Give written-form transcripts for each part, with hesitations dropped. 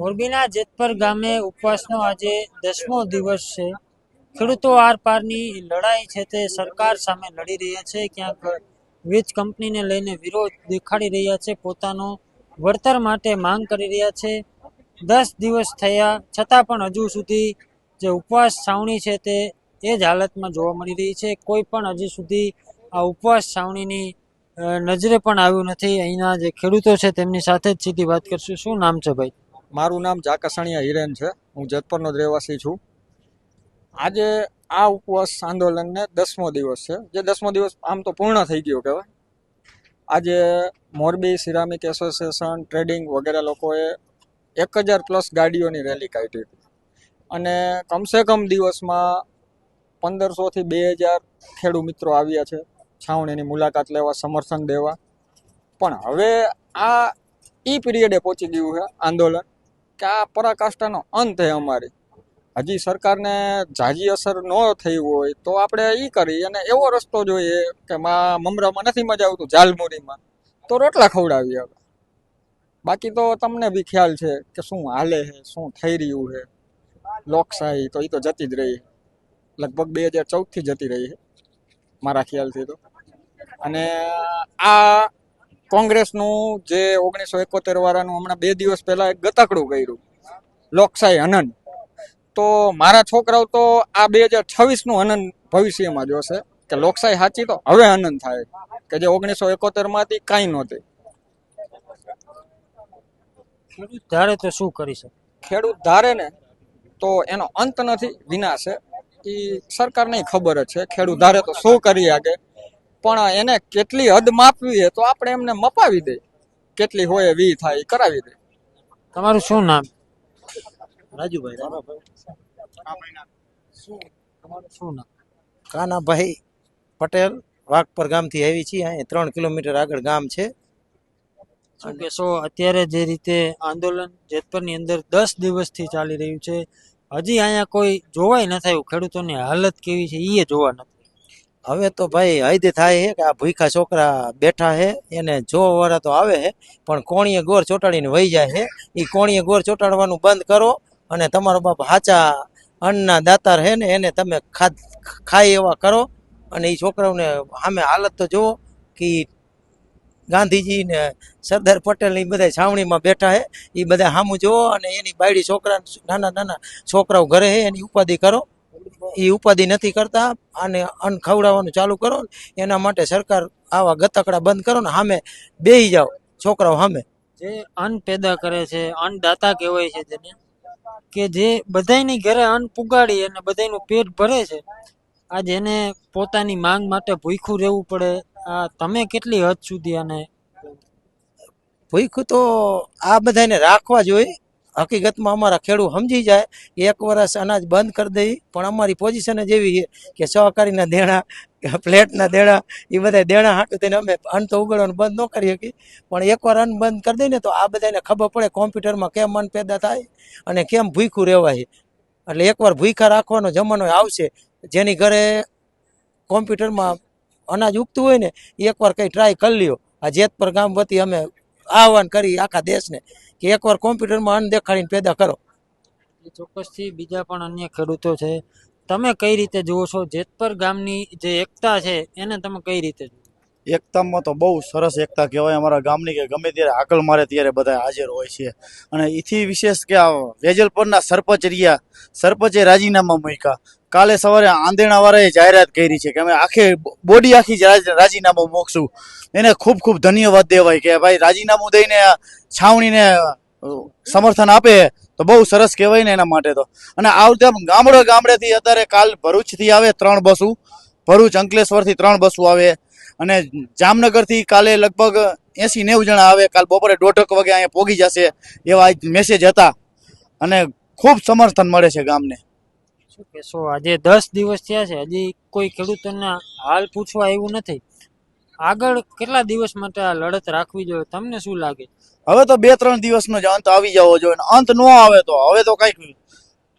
મોરબીના જેતપર ગામે ઉપવાસનો આજે 10મો દિવસ છે. ખેડૂતો આર પારની લડાઈ છે તે સરકાર સામે લડી રહ્યા છે. ક્યાંક વીજ કંપનીને લઈને વિરોધ દેખાડી રહ્યા છે, પોતાનો વળતર માટે માંગ કરી રહ્યા છે. 10 દિવસ થયા છતાં પણ હજુ સુધી જે ઉપવાસ છાવણી છે તે એ જ હાલતમાં જોવા મળી રહી છે. કોઈ પણ હજી સુધી આ ઉપવાસ છાવણીની નજરે પણ આવ્યું નથી. અહીંના જે ખેડૂતો છે તેમની સાથે જ સીધી વાત કરશું. શું નામ છે ભાઈ? મારું નામ જાકસણિયા હિરેન છે. હું જેતપરનો જ રહેવાસી છું. આજે આ ઉપવાસ આંદોલનને 10મો દિવસ છે, જે 10મો દિવસ આમ તો પૂર્ણ થઈ ગયો કહેવાય. આજે મોરબી સિરામિક એસોસિએશન, ટ્રેડિંગ વગેરે લોકોએ 1000+ ગાડીઓની રેલી કાઢી અને કમસે કમ દિવસમાં 1500 થી 2000 ખેડૂત મિત્રો આવ્યા છે છાવણીની મુલાકાત લેવા, સમર્થન દેવા. પણ હવે આ પીરિયડે પહોંચી ગયું છે આંદોલન કે આ પરાકાષ્ઠાનો અંત છે અમારી. હજી સરકારને ઝાઝી અસર ન થઈ હોય તો આપણે કરી અને એવો રસ્તો જોઈએ કે મમરામાં નથી મજા આવતું, ઝાલમુરીમાં તો રોટલા ખવડાવી. હવે બાકી તો તમને બી ખ્યાલ છે કે શું હાલે છે, શું થઈ રહ્યું છે. લોકશાહી તો એ તો જતી જ રહી, લગભગ 2014થી જતી રહી છે મારા ખ્યાલથી તો. અને આ કોંગ્રેસનું જે 1971 વાળાનું હમણાં 2 દિવસ પહેલા એક ગતકડું કર્યું, લોકશાહી હનન. તો મારા છોકરાઓ તો આ 2026નું હનન ભવિષ્યમાં જોશે કે લોકશાહી સાચી તો હવે હનન થાય, કે જે 1971 હતી કાંઈ નહોતી. ખેડૂત ધારે તો શું કરી શકે? ખેડૂત ધારે ને તો એનો અંત નથી, વિનાશ છે. એ સરકારને ખબર જ છે. ખેડૂત ધારે તો શું કરી શકે, પણ એને કેટલી હદ માપવી છે તો આપણે એમને મપાવી દઈએ. કેટલી હોય 20 થાય કરાવી દે. તમારું શું નામ? રાજુભાઈ તમારું શું નામ? કાનાભાઈ પટેલ, વાઘપર ગામથી આવી છીએ. અહીં 3 કિલોમીટર આગળ ગામ છે. શું કહેશો, અત્યારે જે રીતે આંદોલન જેતપરની અંદર 10 દિવસથી ચાલી રહ્યું છે, હજી અહીંયા કોઈ જોવાય ન થયું. ખેડૂતોની હાલત કેવી છે એ જોવા નથી. હવે તો ભાઈ હૈદ થાય છે કે આ ભૂખા છોકરા બેઠા છે, એને જોવા વાળા તો આવે છે પણ કોણીએ ગોર ચોટાડીને વહી જાય છે. એ કોણીએ ગોર ચોટાડવાનું બંધ કરો અને તમારો બાપ સાચા અન્નના દાતાર છે ને એને તમે ખાઈ એવા કરો. અને એ છોકરાઓને સામે હાલત તો જુઓ કે ગાંધીજી ને સરદાર પટેલ એ બધા છાવણીમાં બેઠા છે. એ બધા સામું જુઓ અને એની બાયડી છોકરા, નાના નાના છોકરાઓ ઘરે છે એની ઉપાધિ કરો. એ ઉપાધિ નથી કરતા. આને અન્ન ખવડાવવાનું ચાલુ કરો. એના માટે સરકાર આવા ગતકડા બંધ કરો ને સામે બેસી જાઓ છોકરાઓ સામે. જે અન્ન પેદા કરે છે, અન્નદાતા કહેવાય છે તેને, કે જે બધાયની ઘરે અન્ન પુગાડી અને બધાયનું પેટ ભરે છે, આજ એને પોતાની માંગ માટે ભૂખ્યું રહેવું પડે. આ તમે કેટલી હદ સુધી આને? ભૂખ્યું તો આ બધાને રાખવા જોઈએ. હકીકતમાં અમારા ખેડૂત સમજી જાય, 1 વર્ષ અનાજ બંધ કરી દઈ, પણ અમારી પોઝિશન જ એવી છે કે સહકારીના દેણા, ફ્લેટના દેણા, એ બધા દેણા હાટું થઈને અમે અન્ન તો ઉગાડવાનું બંધ ન કરી શકીએ. પણ એકવાર અન્ન બંધ કરી દઈએ ને તો આ બધાને ખબર પડે કોમ્પ્યુટરમાં કેમ અન્ન પેદા થાય અને કેમ ભૂખ્યું રહેવાય. એટલે એકવાર ભૂખા રાખવાનો જમાનો આવશે. જેની ઘરે કોમ્પ્યુટરમાં અનાજ ઉગતું હોય ને એકવાર કંઈ ટ્રાય કરી લ્યો. આ જેતપર ગામ વતી અમે આહવાન કરી આખા દેશને કે એકવાર કોમ્પ્યુટરમાં અન્ન દેખાડીને પેદા કરો. ચોક્કસથી બીજા પણ અન્ય ખેડૂતો છે. તમે કઈ રીતે જુઓ છો જેતપર ગામની જે એકતા છે એને તમે કઈ રીતે જુઓ? એકતામાં તો બહુ સરસ એકતા કહેવાય અમારા ગામની, કે ગમે ત્યારે હાકલ મારે ત્યારે બધા હાજર હોય છે. અને એથી વિશેષ કે આ વેજલપુરના સરપંચ રહ્યા, સરપંચે રાજીનામા મૂક્યા. કાલે સવારે આંદેણાવાળાએ જાહેરાત કરી છે કે અમે બોડી આખી રાજીનામું મૂકશું. એને ખૂબ ખૂબ ધન્યવાદ દેવાય કે ભાઈ રાજીનામું દઈને છાવણીને સમર્થન આપે તો બહુ સરસ કહેવાય ને એના માટે તો. અને આ રીતે ગામડેથી અત્યારે કાલ ભરૂચથી આવે 3 બસો, ભરૂચ અંકલેશ્વરથી 3 બસો આવે અને જામનગરથી કાલે લગભગ 80-90 જણા આવે. કાલ બપોરે 1:30 વાગે અહીંયા પહોંચી જશે એવા મેસેજ હતા અને ખૂબ સમર્થન મળે છે ગામને. શું કહેશો, આજે 10 દિવસ થયા છે, હજી કોઈ ખેડૂતોના હાલ પૂછવા આવ્યું નથી. આગળ કેટલા દિવસ માટે આ લડત રાખવી જોઈએ, તમને શું લાગે? હવે તો 2-3 દિવસનો જ અંત આવી જવો જોઈએ. અંત ન આવે તો હવે તો કંઈક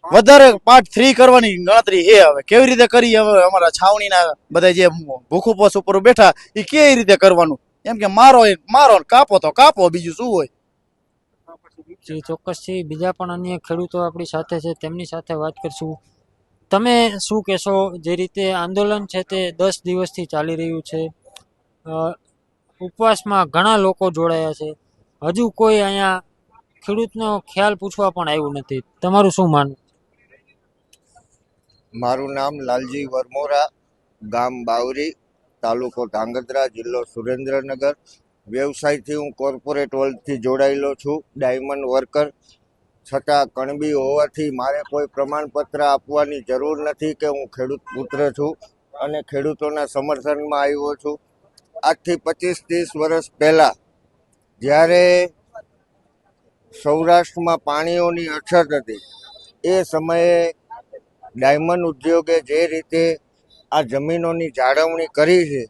વધારે પાર્ટ 3 કરવાની ગણતરી છે. હવે કેવી રીતે કરી? હવે અમારા છાવણીના બધા જે ભૂખું પોસ ઉપર બેઠા એ કેવી રીતે કરવાનું? એમ કે મારો કાપો તો કાપો, બીજું શું હોય. જી ચોક્કસથી બીજા પણ અન્ય ખેડૂતો આપણી સાથે છે, તેમની સાથે વાત કરશું. તમે શું કહેશો? જે રીતે આંદોલન છે તે 10 દિવસથી ચાલી રહ્યું છે, અ, ઉપવાસમાં ઘણા લોકો જોડાયા છે, હજુ કોઈ અહીંયા ખેડૂતનો ખ્યાલ પૂછવા પણ આવ્યું નથી. તમારું શું માનવું? મારું નામ લાલજી વરમોરા, ગામ બાવરી, તાલુકો ધાંગધ્રા, જિલ્લો સુરેન્દ્રનગર. વ્યવસાયથી હું કોર્પોરેટ વર્લ્ડથી જોડાયેલો છું, ડાયમંડ વર્કર. છતાં કણબી હોવાથી મારે કોઈ પ્રમાણપત્ર આપવાની જરૂર નથી કે હું ખેડૂત પુત્ર છું અને ખેડૂતોના સમર્થનમાં આવ્યો છું. આજથી 25-30 વર્ષ પહેલાં જ્યારે સૌરાષ્ટ્રમાં પાણીઓની અછત હતી, એ સમયે ડાયમંડ ઉદ્યોગે જે રીતે આ જમીનોની જાળવણી કરી છે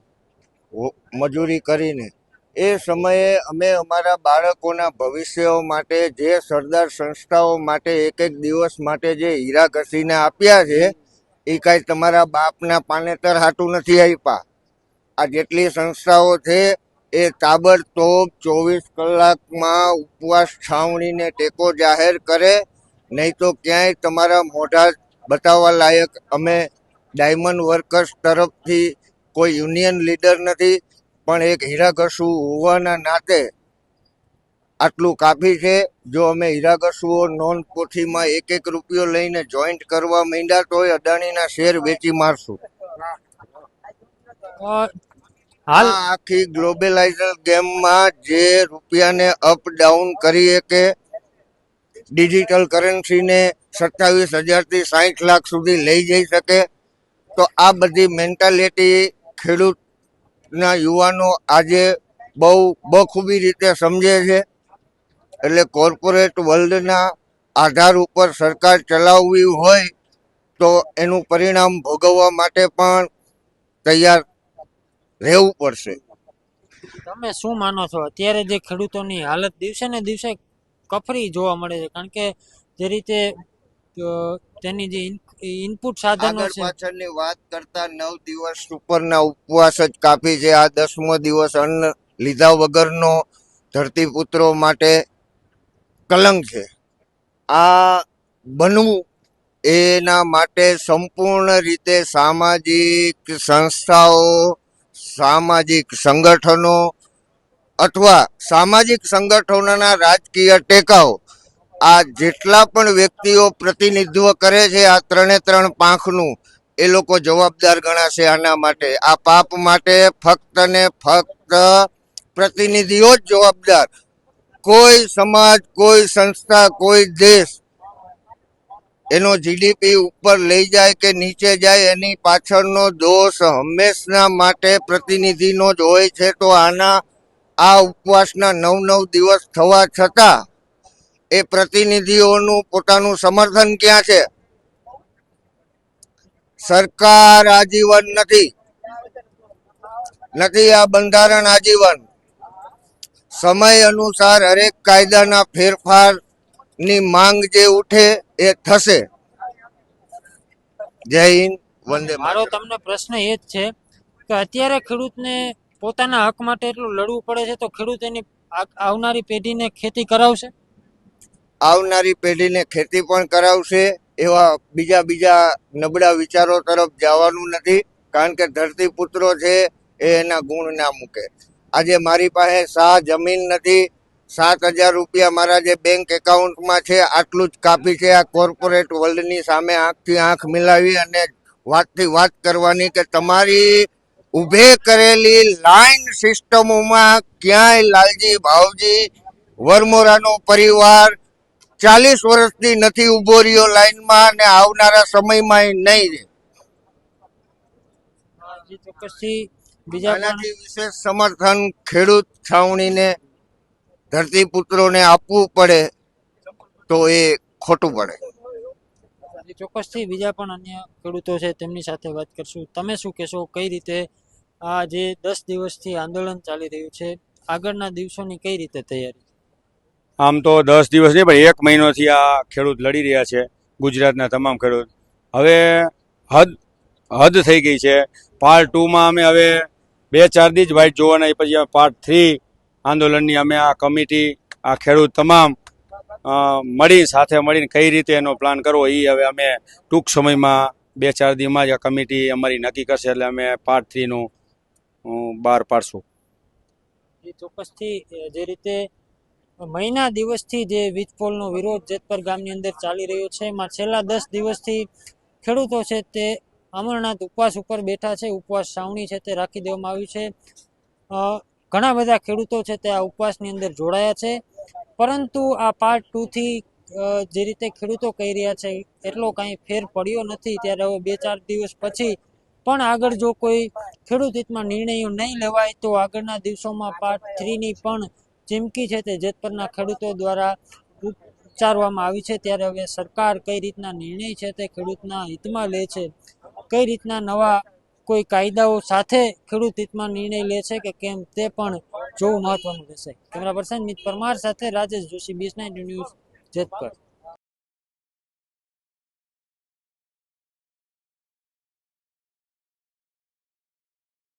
મજૂરી કરીને, એ સમયે અમે અમારા બાળકોના ભવિષ્યો માટે જે સરદાર સંસ્થાઓ માટે એક દિવસ માટે જે હીરા ઘસીને આપ્યા છે, એ કાંઈ તમારા બાપના પાનેતર હાટું નથી આપ્યા. આ જેટલી સંસ્થાઓ છે એ તાબડતોબ 24 કલાકમાં ઉપવાસ છાવણીને ટેકો જાહેર કરે, નહીં તો ક્યાંય તમારા મોઢા બતાવવા લાયક અમે ડાયમંડ વર્કર્સ તરફથી કોઈ યુનિયન લીડર નથી, પણ એક હીરાઘસુ હોવાના નાતે આટલું કાફી છે. જો અમે હીરાઘસુઓ નોંધ પોથીમાં 1-1 રૂપિયો લઈને જોઈન્ટ કરવા માંડ્યા તોય અદાણીના શેર વેચી મારશું. હાલ આ આખી ગ્લોબલાઇઝર ગેમમાં જે રૂપિયાને અપ ડાઉન કરી કે ડિજિટલ કરન્સીને 27,000થી 60 લાખ સુધી લઈ જઈ શકે, તો આ બધી મેન્ટાલિટી ખેડૂતના યુવાનો આજે બહુ બખૂબી રીતે સમજે છે. એટલે કોર્પોરેટ વર્લ્ડના આધાર ઉપર સરકાર ચલાવવી હોય તો એનું પરિણામ ભોગવવા માટે પણ તૈયાર રહેવું પડશે. તમે શું માનો છો? અત્યારે જે ખેડૂતોની હાલત દિવસે ને દિવસે કફરી જોવા મળે છે, કારણ કે જે રીતે તેની જે ઇનપુટ સાધનો આગળ છે. પાછળની વાત કરતા 9 દિવસ ઉપરના ઉપવાસ જ કાફી છે. આ 10મો દિવસ અન્ન લીધા વગરનો ધરતીપુત્રો માટે કલંક છે. આ બનવું એના માટે સંપૂર્ણ રીતે સામાજિક સંસ્થાઓ, સામાજિક સંગઠનો અથવા સામાજિક સંગઠનોના રાજકીય ટેકાઓ, આ જેટલા પણ વ્યક્તિઓ પ્રતિનિધિત્વ કરે છે આ 3 પાંખનું, એ લોકો જવાબદાર ગણાશે આના માટે. આ પાપ માટે ફક્ત ને ફક્ત પ્રતિનિધિઓ જ જવાબદાર. કોઈ સમાજ, કોઈ સંસ્થા, કોઈ દેશ એનો જીડીપી ઉપર લઈ જાય કે નીચે જાય, એની પાછળનો દોષ હંમેશા માટે પ્રતિનિધિનો જ હોય છે. તો આ ઉપવાસના 9 દિવસ થવા છતાં એ પ્રતિનિધિઓનું પોતાનું સમર્થન ક્યાં છે? સરકાર આજીવન નથી આ બંધારણ આજીવન. સમય અનુસાર હરેક કાયદાના ફેરફારની માંગ જે ઉઠે એ થશે. જય હિન્દ, વંદે મારો માતરમ. તમને પ્રશ્ન એ જ છે કે અત્યારે ખેડૂતને પોતાના હક માટે એટલું લડવું પડે છે, તો ખેડૂત એની આવનારી પેઢીને ખેતી કરાવશે? આવનારી પેઢીને ખેતી પણ કરાવશે. એવા બીજા નબળા વિચારો તરફ જવાનું નથી, કારણ કે ધરતીપુત્રો છે એ એના ગુણ ના મૂકે. આજે મારી પાસે જમીન નથી, 7,000 રૂપિયા મારા જે બેંક એકાઉન્ટમાં છે, આટલું જ કાફી છે આ કોર્પોરેટ વર્લ્ડની સામે આંખથી આંખ મિલાવી અને વાતથી વાત કરવાની કે તમારી ઊભે કરેલી લાઈન સિસ્ટમોમાં ક્યાંય લાલજી ભાવજી વરમોરાનો પરિવાર 40 વર્ષથી નથી ઉભો રહ્યો લાઈનમાં, અને આવનારા સમયમાં નહીં. જે ચોક્કસથી બીજા પણ આનાથી વિશેષ સમર્થન ખેડૂત છાવણીને ધરતીપુત્રોને આપવું પડે તો એ ખોટું પડે. જે ચોક્કસથી બીજા પણ અન્ય ખેડૂતો છે તેમની સાથે વાત કરશું. તમે શું કહેશો? કઈ રીતે આ જે 10 દિવસથી આંદોલન ચાલી રહ્યું છે, આગળના દિવસોની કઈ રીતે તૈયારી? આમ તો 10 દિવસ નહીં પણ 1 મહિનોથી આ ખેડૂત લડી રહ્યા છે, ગુજરાતના તમામ ખેડૂત. હવે હદ થઈ ગઈ છે. પાર્ટ 2માં અમે હવે 2-4 દી જ વાઇટ જોવાના, પછી પાર્ટ 3 આંદોલનની અમે આ કમિટી, આ ખેડૂત તમામ મળી સાથે મળીને કઈ રીતે એનો પ્લાન કરવો એ હવે અમે ટૂંક સમયમાં 2-4 દિવસમાં જ આ કમિટી અમારી નક્કી કરશે એટલે અમે પાર્ટ 3નું બહાર પાડશું. એ ચોક્કસથી જે રીતે મહિના દિવસથી જે વીજપોલનો વિરોધ જેતપર ગામની અંદર ચાલી રહ્યો છે એમાં છેલ્લા 10 દિવસથી ખેડૂતો છે તે અમરનાથ ઉપવાસ ઉપર બેઠા છે. ઉપવાસ છાવણી છે તે રાખી દેવામાં આવી છે. ઘણા બધા ખેડૂતો છે તે આ ઉપવાસની અંદર જોડાયા છે, પરંતુ આ પાર્ટ 2 થી જે રીતે ખેડૂતો કહી રહ્યા છે એટલો કાંઈ ફેર પડ્યો નથી. ત્યારે હવે 2-4 દિવસ પછી પણ આગળ જો કોઈ ખેડૂત હિતમાં નિર્ણયો નહીં લેવાય તો આગળના દિવસોમાં પાર્ટ 3ની પણ ચીમકી છે તે જેતપરના ખેડૂતો દ્વારા ઉચ્ચારવામાં આવી છે. ત્યારે હવે સરકાર કઈ રીતના નિર્ણય છે તે ખેડૂતના હિતમાં લે છે, કઈ રીતના નવા કોઈ કાયદાઓ સાથે ખેડૂત હિતમાં નિર્ણય લે છે કે કેમ તે પણ જોવું મહત્વનું રહેશે. કેમેરા પર્સન મિત પરમાર સાથે રાજેશ જોશી, BS9 ન્યૂઝ, જેતપર.